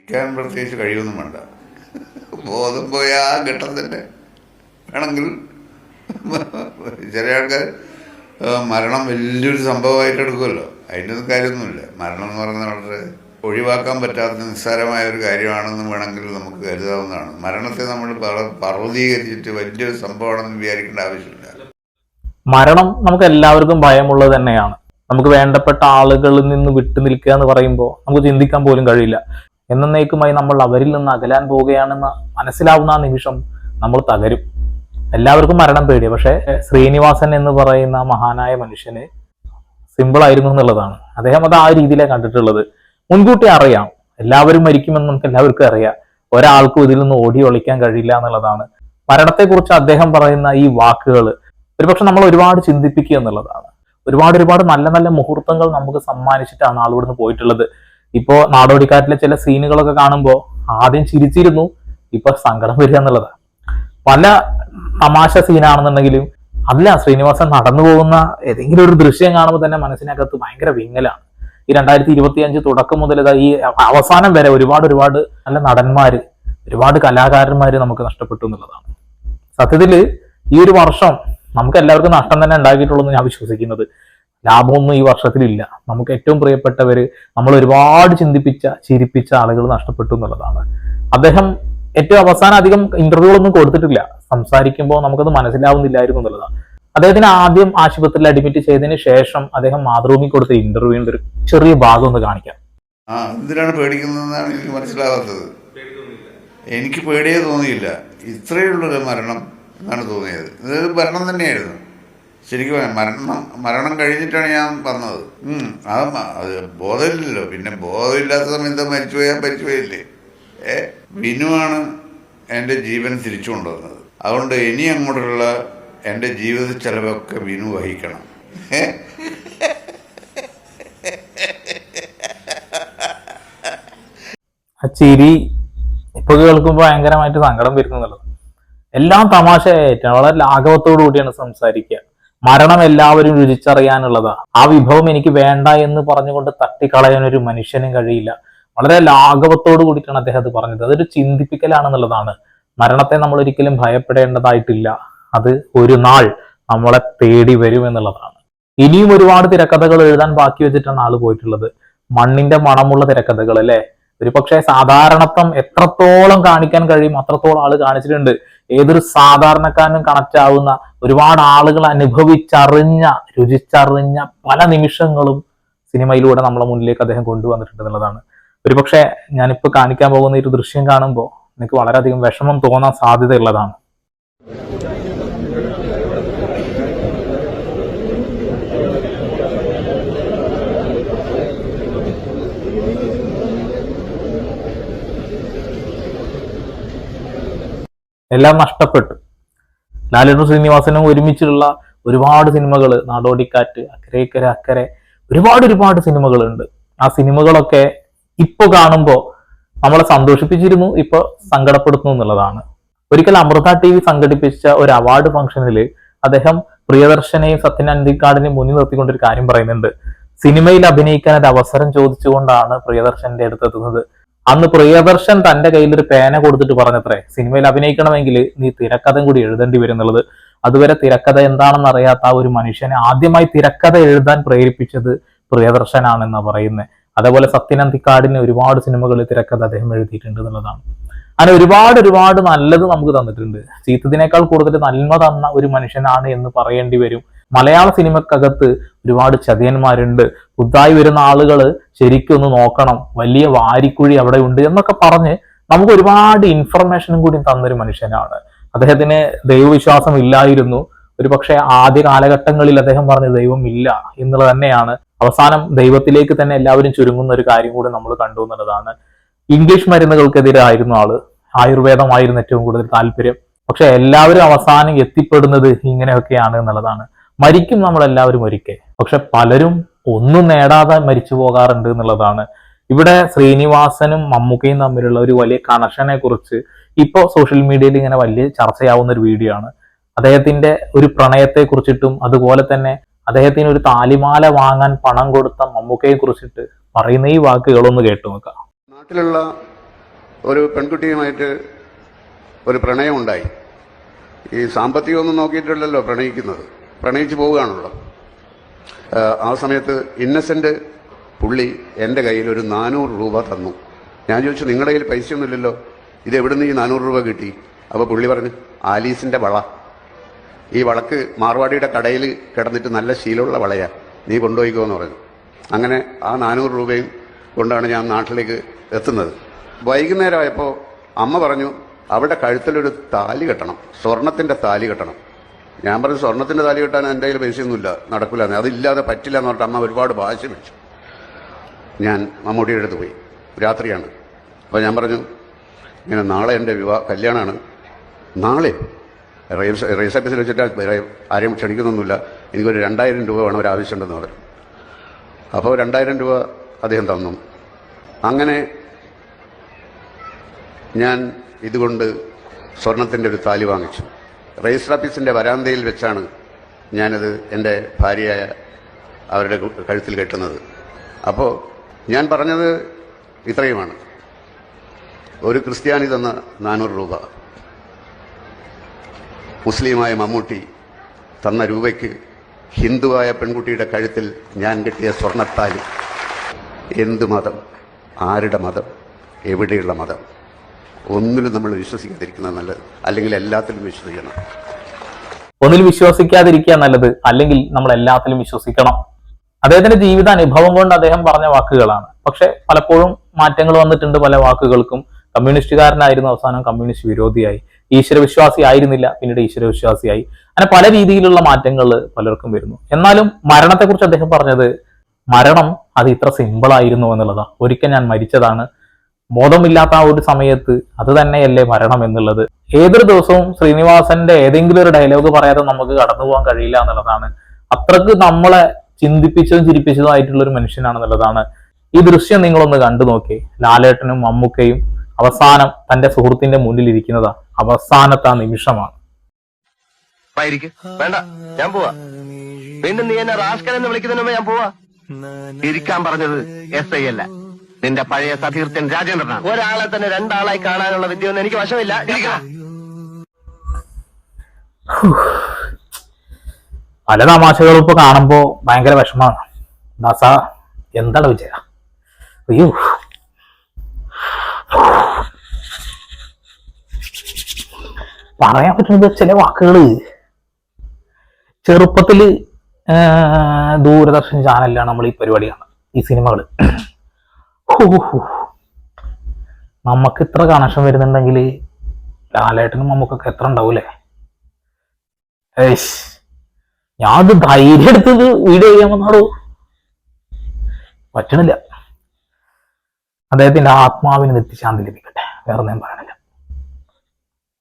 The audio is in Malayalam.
മരിക്കാൻ പ്രത്യേകിച്ച് കഴിയൊന്നും വേണ്ട. ബോധം പോയ ആ ഘട്ടം തന്നെ വേണമെങ്കിൽ ചില ആൾക്കാർ മരണം വലിയൊരു സംഭവമായിട്ട് എടുക്കുമല്ലോ. അതിൻ്റെ ഒന്നും കാര്യമൊന്നുമില്ല. മരണം എന്ന് പറയുന്നത് വളരെ ഒഴിവാക്കാൻ പറ്റാത്ത നിസ്സാരമായ ഒരു കാര്യമാണെന്ന് വേണമെങ്കിൽ നമുക്ക് കരുതാവുന്നതാണ്. മരണത്തെ നമ്മൾ പർവ്വതീകരിച്ചിട്ട് വലിയൊരു സംഭവമാണെന്ന് വിചാരിക്കേണ്ട ആവശ്യമില്ല. മരണം നമുക്ക് എല്ലാവർക്കും ഭയമുള്ളത് തന്നെയാണ്. നമുക്ക് വേണ്ടപ്പെട്ട ആളുകളിൽ നിന്ന് വിട്ടു നിൽക്കുക എന്ന് പറയുമ്പോൾ നമുക്ക് ചിന്തിക്കാൻ പോലും കഴിയില്ല. എന്നേക്കുമായി നമ്മൾ അവരിൽ നിന്ന് അകലാൻ പോവുകയാണെന്ന് മനസ്സിലാവുന്ന ആ നിമിഷം നമ്മൾ തകരും. എല്ലാവർക്കും മരണം പേടിയാണ്. പക്ഷെ ശ്രീനിവാസൻ എന്ന് പറയുന്ന മഹാനായ മനുഷ്യന് സിമ്പിൾ ആയിരുന്നു എന്നുള്ളതാണ്. അദ്ദേഹം അത് ആ രീതിയിലാണ് കണ്ടിട്ടുള്ളത്. മുൻകൂട്ടി അറിയാം എല്ലാവരും മരിക്കുമെന്ന് നമുക്ക് എല്ലാവർക്കും അറിയാം. ഒരാൾക്കും ഇതിൽ നിന്ന് ഓടി ഒളിക്കാൻ കഴിയില്ല എന്നുള്ളതാണ്. മരണത്തെക്കുറിച്ച് അദ്ദേഹം പറയുന്ന ഈ വാക്കുകൾ ഒരുപക്ഷെ നമ്മൾ ഒരുപാട് ചിന്തിപ്പിക്കുക എന്നുള്ളതാണ്. ഒരുപാട് നല്ല നല്ല മുഹൂർത്തങ്ങൾ നമുക്ക് സമ്മാനിച്ചിട്ടാണ് ആൾ ഇവിടുന്ന് പോയിട്ടുള്ളത്. ഇപ്പോ നാടോടിക്കാറ്റിലെ ചില സീനുകളൊക്കെ കാണുമ്പോൾ ആദ്യം ചിരിച്ചിരുന്നു, ഇപ്പൊ സങ്കടം വരിക എന്നുള്ളതാണ്. പല തമാശ സീനാണെന്നുണ്ടെങ്കിലും അല്ല, ശ്രീനിവാസൻ നടന്നു പോകുന്ന ഏതെങ്കിലും ഒരു ദൃശ്യം കാണുമ്പോൾ തന്നെ മനസ്സിനകത്ത് ഭയങ്കര വിങ്ങലാണ്. ഈ 2025 തുടക്കം മുതൽ ഈ അവസാനം വരെ ഒരുപാട് നല്ല നടന്മാര്, ഒരുപാട് കലാകാരന്മാര് നമുക്ക് നഷ്ടപ്പെട്ടു എന്നുള്ളതാണ്. സത്യത്തില് ഈ ഒരു വർഷം നമുക്ക് എല്ലാവർക്കും നഷ്ടം തന്നെ ഉണ്ടാക്കിയിട്ടുള്ളൂ ഞാൻ വിശ്വസിക്കുന്നത്. ലാഭമൊന്നും ഈ വർഷത്തിലില്ല. നമുക്ക് ഏറ്റവും പ്രിയപ്പെട്ടവര്, നമ്മൾ ഒരുപാട് ചിരിപ്പിച്ച ആളുകൾ നഷ്ടപ്പെട്ടു എന്നുള്ളതാണ്. അദ്ദേഹം ഏറ്റവും അവസാനം അധികം ഇന്റർവ്യൂകളൊന്നും കൊടുത്തിട്ടില്ല. സംസാരിക്കുമ്പോൾ നമുക്കത് മനസ്സിലാവുന്നില്ലായിരുന്നു എന്നുള്ളതാണ്. അദ്ദേഹത്തിന് ആദ്യം ആശുപത്രിയിൽ അഡ്മിറ്റ് ചെയ്തതിന് ശേഷം അദ്ദേഹം മാതൃഭൂമി കൊടുത്ത ഇന്റർവ്യൂവിന്റെ ഒരു ചെറിയ ഭാഗം ഒന്ന് കാണിക്കാം. എന്തിനാണ് പേടിക്കുന്നതെന്നാണ് എനിക്ക് മനസ്സിലാവാത്തത്. എനിക്ക് പേടിയേ തോന്നിയില്ല. ഇത്രയുള്ളൊരു മരണം എന്നാണ് തോന്നിയത്. ഇതൊരു മരണം തന്നെയായിരുന്നു ശരിക്കും. മരണം കഴിഞ്ഞിട്ടാണ് ഞാൻ വന്നത്. അത് ബോധമില്ലല്ലോ. പിന്നെ ബോധമില്ലാത്ത സമയത്ത് മരിച്ചുപോയില്ലേ. വിനുവാണ് എൻ്റെ ജീവൻ തിരിച്ചു കൊണ്ടുവന്നത്. അതുകൊണ്ട് ഇനി അങ്ങോട്ടുള്ള എൻ്റെ ജീവിത ചെലവൊക്കെ വിനു വഹിക്കണം. ആ ചിരി ഇപ്പൊ കേൾക്കുമ്പോൾ ഭയങ്കരമായിട്ട് സങ്കടം വരുന്നുള്ളത്. എല്ലാം തമാശയായിട്ടാണ്, വളരെ ലാഘവത്തോടു കൂടിയാണ് സംസാരിക്കുക. മരണം എല്ലാവരും രുചിച്ചറിയാനുള്ളതാ. ആ വിഭവം എനിക്ക് വേണ്ട എന്ന് പറഞ്ഞുകൊണ്ട് തട്ടിക്കളയാൻ ഒരു മനുഷ്യനും കഴിയില്ല. വളരെ ലാഘവത്തോടു കൂടിയിട്ടാണ് അദ്ദേഹം അത് പറഞ്ഞത്. അതൊരു ചിന്തിപ്പിക്കലാണെന്നുള്ളതാണ്. മരണത്തെ നമ്മൾ ഒരിക്കലും ഭയപ്പെടേണ്ടതായിട്ടില്ല. അത് ഒരു നാൾ നമ്മളെ തേടി വരും എന്നുള്ളതാണ്. ഇനിയും ഒരുപാട് തിരക്കഥകൾ എഴുതാൻ ബാക്കി വെച്ചിട്ടാണ് ആള് പോയിട്ടുള്ളത്. മണ്ണിന്റെ മണമുള്ള തിരക്കഥകൾ അല്ലെ. ഒരു പക്ഷേ സാധാരണത്വം എത്രത്തോളം കാണിക്കാൻ കഴിയും അത്രത്തോളം ആള് കാണിച്ചിട്ടുണ്ട്. ഏതൊരു സാധാരണക്കാരനും കണക്റ്റ് ആവുന്ന, ഒരുപാട് ആളുകൾ രുചിച്ചറിഞ്ഞ പല നിമിഷങ്ങളും സിനിമയിലൂടെ നമ്മളെ മുന്നിലേക്ക് അദ്ദേഹം കൊണ്ടുവന്നിട്ടുണ്ട് എന്നുള്ളതാണ്. ഒരുപക്ഷെ ഞാനിപ്പോ കാണിക്കാൻ പോകുന്ന ഒരു ദൃശ്യം കാണുമ്പോൾ എനിക്ക് വളരെയധികം വിഷമം തോന്നാൻ സാധ്യതയുള്ളതാണ്. എല്ലാം നഷ്ടപ്പെട്ടു. ലാലേട്ടനും ശ്രീനിവാസനും ഒരുമിച്ചുള്ള ഒരുപാട് സിനിമകൾ, നാടോടിക്കാറ്റ്, അക്കരെ ഒരുപാട് സിനിമകളുണ്ട്. ആ സിനിമകളൊക്കെ ഇപ്പൊ കാണുമ്പോൾ നമ്മളെ സന്തോഷിപ്പിച്ചിരുന്നു, ഇപ്പൊ സങ്കടപ്പെടുത്തുന്നു എന്നുള്ളതാണ്. ഒരിക്കൽ അമൃത TV സംഘടിപ്പിച്ച ഒരു അവാർഡ് ഫംഗ്ഷനിൽ അദ്ദേഹം പ്രിയദർശനെയും സത്യൻ അന്തിക്കാടിനെയും മുന്നിൽ നിർത്തിക്കൊണ്ടൊരു കാര്യം പറയുന്നുണ്ട്. സിനിമയിൽ അഭിനയിക്കാൻ ഒരു അവസരം ചോദിച്ചുകൊണ്ടാണ് പ്രിയദർശന്റെ അടുത്തെത്തുന്നത്. അന്ന് പ്രിയദർശൻ തന്റെ കയ്യിൽ ഒരു പേന കൊടുത്തിട്ട് പറഞ്ഞത്രേ, സിനിമയിൽ അഭിനയിക്കണമെങ്കിൽ നീ തിരക്കഥയും കൂടി എഴുതേണ്ടി വരും എന്നുള്ളത്. അതുവരെ തിരക്കഥ എന്താണെന്ന് അറിയാത്ത ആ ഒരു മനുഷ്യനെ ആദ്യമായി തിരക്കഥ എഴുതാൻ പ്രേരിപ്പിച്ചത് പ്രിയദർശനാണെന്ന് പറയുന്നത്. അതേപോലെ സത്യൻ അന്തിക്കാടിന് ഒരുപാട് സിനിമകളിൽ തിരക്കഥ അദ്ദേഹം എഴുതിയിട്ടുണ്ട് എന്നുള്ളതാണ്. അങ്ങനെ ഒരുപാട് നല്ലത് നമുക്ക് തന്നിട്ടുണ്ട്. ചീത്തതിനേക്കാൾ കൂടുതൽ നന്മ തന്ന ഒരു മനുഷ്യനാണ് എന്ന് പറയേണ്ടി വരും. മലയാള സിനിമക്കകത്ത് ഒരുപാട് ചതിയന്മാരുണ്ട്. പുതുതായി വരുന്ന ആളുകൾ ശരിക്കും ഒന്ന് നോക്കണം, വലിയ വാരിക്കുഴി അവിടെ ഉണ്ട് എന്നൊക്കെ പറഞ്ഞ് നമുക്ക് ഒരുപാട് ഇൻഫർമേഷനും കൂടി തന്നൊരു മനുഷ്യനാണ്. അദ്ദേഹത്തിന് ദൈവവിശ്വാസം ഇല്ലായിരുന്നു. ഒരു പക്ഷേ ആദ്യ കാലഘട്ടങ്ങളിൽ അദ്ദേഹം പറഞ്ഞ ദൈവം ഇല്ല എന്നുള്ളത് തന്നെയാണ്. അവസാനം ദൈവത്തിലേക്ക് തന്നെ എല്ലാവരും ചുരുങ്ങുന്ന ഒരു കാര്യം കൂടി നമ്മൾ കണ്ടു എന്നുള്ളതാണ്. ഇംഗ്ലീഷ് മരുന്നുകൾക്കെതിരായിരുന്നു ആള്. ആയുർവേദമായിരുന്നു ഏറ്റവും കൂടുതൽ താല്പര്യം. പക്ഷെ എല്ലാവരും അവസാനം എത്തിപ്പെടുന്നത് ഇങ്ങനെയൊക്കെയാണ് എന്നുള്ളതാണ്. മരിക്കും നമ്മളെല്ലാവരും ഒരിക്കൽ, പക്ഷെ പലരും ഒന്നും നേടാതെ മരിച്ചു പോകാറുണ്ട് എന്നുള്ളതാണ്. ഇവിടെ ശ്രീനിവാസനും മമ്മൂക്കയും തമ്മിലുള്ള ഒരു വലിയ കണക്ഷനെ കുറിച്ച് ഇപ്പോ സോഷ്യൽ മീഡിയയിൽ ഇങ്ങനെ വലിയ ചർച്ചയാവുന്ന ഒരു വീഡിയോ ആണ്. അദ്ദേഹത്തിന്റെ ഒരു പ്രണയത്തെ കുറിച്ചിട്ടും അതുപോലെ തന്നെ അദ്ദേഹത്തിന് ഒരു താലിമാല വാങ്ങാൻ പണം കൊടുത്ത മമ്മൂക്കയെ കുറിച്ചിട്ട് പറയുന്ന ഈ വാക്കുകളൊന്ന് കേട്ടു നോക്കാം. നാട്ടിലുള്ള ഒരു പെൺകുട്ടിയുമായിട്ട് ഒരു പ്രണയമുണ്ടായി. ഈ സാമ്പത്തികമൊന്നും നോക്കിയിട്ടല്ലല്ലോ പ്രണയിക്കുന്നത്, പ്രണയിച്ച് പോവുകയാണല്ലോ. ആ സമയത്ത് ഇന്നസെന്റ് പുള്ളി എൻ്റെ കയ്യിൽ ഒരു 400 രൂപ തന്നു. ഞാൻ ചോദിച്ചു, നിങ്ങളുടെ കയ്യിൽ പൈസയൊന്നുമില്ലല്ലോ, ഇത് എവിടുന്ന് ഈ 400 രൂപ കിട്ടി? അപ്പോൾ പുള്ളി പറഞ്ഞു, ആലീസിന്റെ വള, ഈ വളക്ക് മാർവാടിയുടെ കടയിൽ കിടന്നിട്ട് നല്ല ശീലമുള്ള വളയാ, നീ കൊണ്ടുപോയിക്കോ എന്ന് പറഞ്ഞു. അങ്ങനെ ആ 400 രൂപയും കൊണ്ടാണ് ഞാൻ നാട്ടിലേക്ക് എത്തുന്നത്. വൈകുന്നേരമായപ്പോൾ അമ്മ പറഞ്ഞു, അവിടെ കഴുത്തിലൊരു താലി കെട്ടണം, സ്വർണത്തിന്റെ താലി കെട്ടണം. ഞാൻ പറഞ്ഞു, സ്വർണത്തിന്റെ താലി കെട്ടാൻ എൻ്റെ കയ്യിൽ പൈസയൊന്നുമില്ല, നടക്കില്ല, അതില്ലാതെ പറ്റില്ല എന്ന് പറഞ്ഞിട്ട് അമ്മ ഒരുപാട് വാശി പിടിച്ചു. ഞാൻ മമ്മൂട്ടിയുടെ അടുത്ത് പോയി, രാത്രിയാണ്. അപ്പോൾ ഞാൻ പറഞ്ഞു, ഇങ്ങനെ നാളെ എൻ്റെ കല്യാണമാണ്, നാളെ റേസ് ഓഫീസിൽ വെച്ചിട്ട് ആരെയും ക്ഷണിക്കുന്നൊന്നുമില്ല, എനിക്കൊരു 2000 രൂപ വേണം, ഒരു ആവശ്യമുണ്ടെന്ന് പറഞ്ഞു. അപ്പോൾ 2000 രൂപ അദ്ദേഹം തന്നു. അങ്ങനെ ഞാൻ ഇതുകൊണ്ട് സ്വർണത്തിൻ്റെ ഒരു താലി വാങ്ങിച്ചു. രജിസ്റ്റർ ഓഫീസിൻ്റെ വരാന്തയിൽ വെച്ചാണ് ഞാനത് എൻ്റെ ഭാര്യയായ അവരുടെ കഴുത്തിൽ കെട്ടുന്നത്. അപ്പോൾ ഞാൻ പറഞ്ഞത് ഇത്രയുമാണ്, ഒരു ക്രിസ്ത്യാനി തന്ന 400 രൂപ, മുസ്ലിമായ മമ്മൂട്ടി തന്ന രൂപയ്ക്ക് ഹിന്ദുവായ പെൺകുട്ടിയുടെ കഴുത്തിൽ ഞാൻ കെട്ടിയ സ്വർണ്ണത്താലി. എന്ത് മതം, ആരുടെ മതം, എവിടെയുള്ള മതം, ഒന്നിലും നമ്മൾ വിശ്വസിക്കാതിരിക്കുന്നത് നല്ലത്, അല്ലെങ്കിൽ എല്ലാത്തിലും വിശ്വസിക്കണം. ഒന്നിൽ വിശ്വസിക്കാതിരിക്കുക നല്ലത്, അല്ലെങ്കിൽ നമ്മൾ എല്ലാത്തിലും വിശ്വസിക്കണം. അദ്ദേഹത്തിന്റെ ജീവിത അനുഭവം കൊണ്ട് അദ്ദേഹം പറഞ്ഞ വാക്കുകളാണ്. പക്ഷെ പലപ്പോഴും മാറ്റങ്ങൾ വന്നിട്ടുണ്ട് പല വാക്കുകൾക്കും. കമ്മ്യൂണിസ്റ്റുകാരനായിരുന്നു, അവസാനം കമ്മ്യൂണിസ്റ്റ് വിരോധിയായി. ഈശ്വരവിശ്വാസി ആയിരുന്നില്ല, പിന്നീട് ഈശ്വരവിശ്വാസിയായി. അങ്ങനെ പല രീതിയിലുള്ള മാറ്റങ്ങൾ പലർക്കും വരുന്നു. എന്നാലും മരണത്തെക്കുറിച്ച് അദ്ദേഹം പറഞ്ഞത്, മരണം അത് ഇത്ര സിമ്പിൾ ആയിരുന്നു എന്നുള്ളതാ. ഒരിക്കൽ ഞാൻ മരിച്ചതാണ്, ബോധമില്ലാത്ത ആ ഒരു സമയത്ത് അത് തന്നെയല്ലേ മരണം എന്നുള്ളത്. ഏതൊരു ദിവസവും ശ്രീനിവാസന്റെ ഏതെങ്കിലും ഒരു ഡയലോഗ് പറയാതെ നമുക്ക് കടന്നു പോകാൻ കഴിയില്ല എന്നുള്ളതാണ്. അത്രക്ക് നമ്മളെ ചിന്തിപ്പിച്ചതും ചിരിപ്പിച്ചതും ഒരു മനുഷ്യനാണെന്നുള്ളതാണ്. ഈ ദൃശ്യം നിങ്ങളൊന്ന് കണ്ടു നോക്കി. ലാലേട്ടനും മമ്മൂക്കയും അവസാനം തന്റെ സുഹൃത്തിന്റെ മുന്നിൽ ഇരിക്കുന്നതാ. അവസാനത്തെ ആ നിമിഷമാണ്. വേണ്ട, ഞാൻ പോവാ. വീണ്ടും നീ എന്നെ റാസ്കൽ എന്ന് വിളിക്കുന്നതിന് മുമ്പ് ഞാൻ പോവാ. ഇരിക്കാൻ പറഞ്ഞത് SI അല്ല, നിന്റെ പഴയ സതീർത്ഥൻ രാജേന്ദ്രനാണ്. ഒരാളെ തന്നെ 2 ആളായി കാണാനുള്ള വിദ്യയൊന്നും എനിക്ക് വശമില്ല. പല തമാശകളും ഇപ്പൊ കാണുമ്പോ ഭയങ്കര വിഷമാണ്. ദാസ, എന്താണ് വിജയ? അയ്യോ, പറയാൻ പറ്റുന്നത് ചില വാക്കുകള്. ചെറുപ്പത്തില് ദൂരദർശൻ ചാനലിലാണ് നമ്മൾ ഈ പരിപാടി കാണുന്നത്, ഈ സിനിമകള്. നമുക്ക് ഇത്ര കണക്ഷൻ വരുന്നുണ്ടെങ്കിൽ ലാലേട്ടനും നമുക്കൊക്കെ എത്ര ഉണ്ടാവൂലേ? ഞാൻ അത് ധൈര്യം എടുത്തത് വീഡിയോ ചെയ്യാൻ വന്നാടോ, പറ്റണില്ല. അദ്ദേഹത്തിന്റെ ആത്മാവിന് നിത്യശാന്തി ലഭിക്കട്ടെ, വേറെ ഞാൻ പറയണേ.